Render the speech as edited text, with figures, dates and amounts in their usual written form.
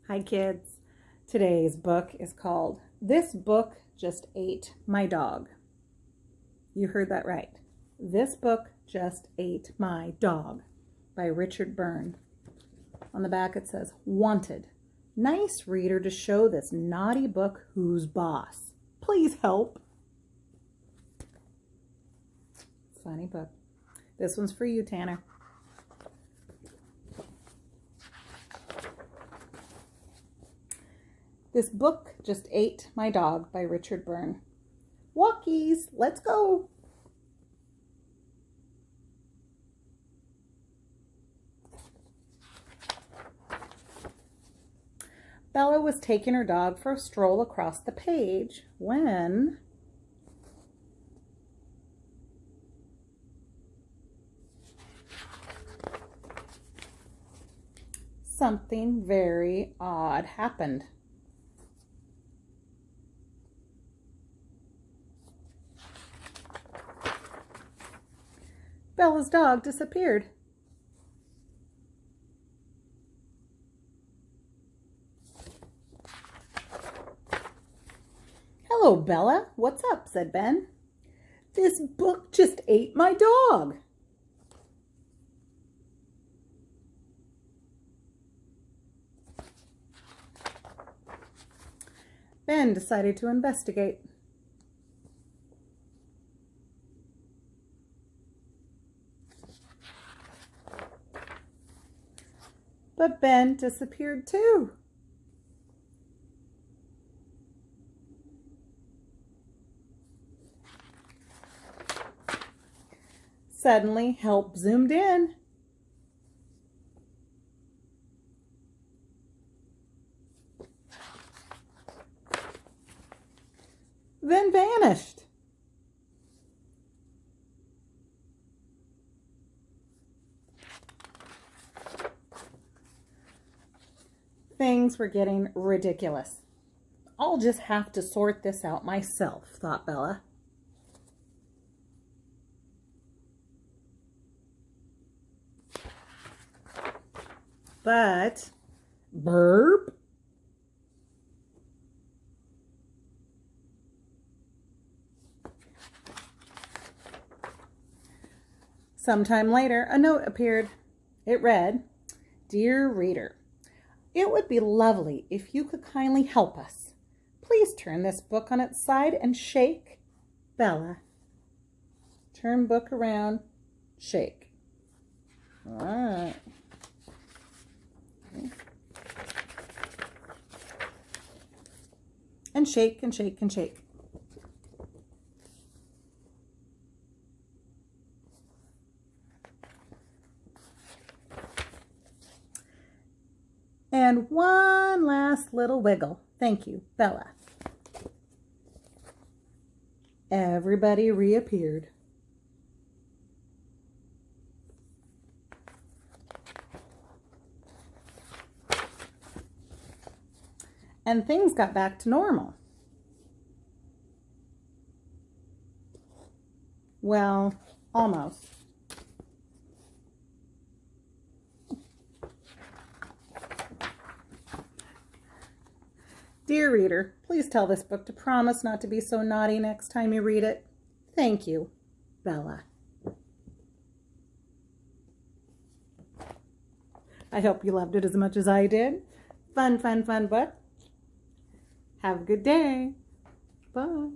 Hi kids. Today's book is called This Book Just Ate My Dog. You heard that right. This Book Just Ate My Dog by Richard Byrne. On the back it says, Wanted. Nice reader to show this naughty book who's boss. Please help. Funny book. This one's for you, Tanner. This Book Just Ate My Dog by Richard Byrne. Walkies, let's go. Bella was taking her dog for a stroll across the page when something very odd happened. Bella's dog disappeared. Hello, Bella. What's up? Said Ben. This book just ate my dog. Ben decided to investigate. But Ben disappeared too. Suddenly, help zoomed in. Then vanished. Things were getting ridiculous. I'll just have to sort this out myself, thought Bella. But, burp. Sometime later, a note appeared. It read, Dear Reader, it would be lovely if you could kindly help us. Please turn this book on its side and shake. Bella. Turn book around, shake. All right. And shake and shake and shake. And one last little wiggle. Thank you, Bella. Everybody reappeared. And things got back to normal. Well, almost. Dear reader, please tell this book to promise not to be so naughty next time you read it. Thank you, Bella. I hope you loved it as much as I did. Fun, fun, fun book. Have a good day. Bye.